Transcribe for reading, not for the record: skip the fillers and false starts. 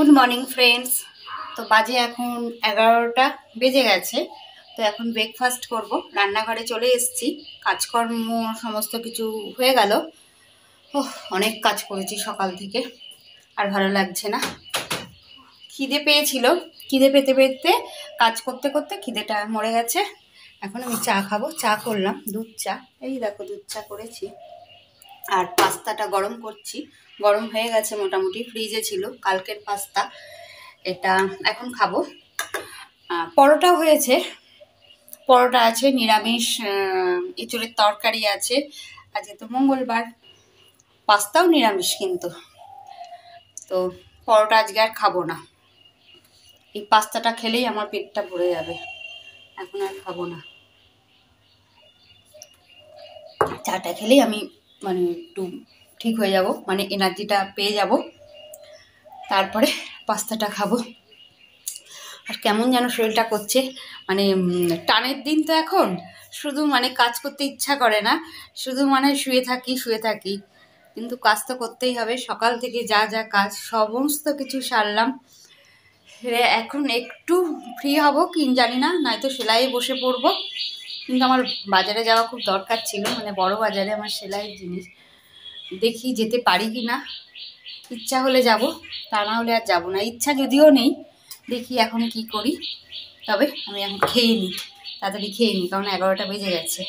Good morning friends. তো বাজে এখন 11টা বেজে গেছে। তো এখন ব্রেকফাস্ট করব। রান্নাঘরে চলে এসেছি, কাজকর্ম সমস্ত কিছু হয়ে গেল। অনেক কাজ করেছি সকাল থেকে, আর ভালো লাগছে না। খিদে পেয়েছিল, খিদে পেতে পেতে কাজ করতে করতে খিদেটা মরে গেছে। এখন আমি চা খাবো। চা করলাম দুধ চা, এই দেখো দুধ চা করেছি। আর পাস্তাটা গরম করছি, গরম হয়ে গেছে মোটামুটি, ফ্রিজে ছিল কালকের পাস্তা, এটা এখন খাবো। পরোটা হয়েছে, পরোটা আছে, নিরামিষ এঁচুড়ের তরকারি আছে। আজকে তো মঙ্গলবার, পাস্তাও নিরামিষ কিন্তু। তো পরোটা আজকে আর খাবো না, এই পাস্তাটা খেলেই আমার পেটটা ভরে যাবে, এখন আর খাবো না। চাটা খেলেই আমি মানে একটু ঠিক হয়ে যাব, মানে এনার্জিটা পেয়ে যাব, তারপরে পাস্তাটা খাবো। আর কেমন যেন শরীরটা করছে, মানে টানের দিন তো এখন, শুধু মানে কাজ করতে ইচ্ছা করে না, শুধু মানে শুয়ে থাকি। কিন্তু কাজ তো করতেই হবে। সকাল থেকে যা যা কাজ সমস্ত কিছু সারলাম, এখন একটু ফ্রি হব কি জানি না, নয়তো সেলাইয়ে বসে পড়বো। কিন্তু আমার বাজারে যাওয়া খুব দরকার ছিল, মানে বড় বাজারে আমার সেলাইয়ের জিনিস, দেখি যেতে পারি কি না। ইচ্ছা হলে যাব, তা না হলে আর যাবো না। ইচ্ছা যদিও নেই, দেখি এখন কি করি। তবে আমি এখন খেয়ে নিই, তাড়াতাড়ি খেয়ে নিই, কারণ 11টা বেজে গেছে।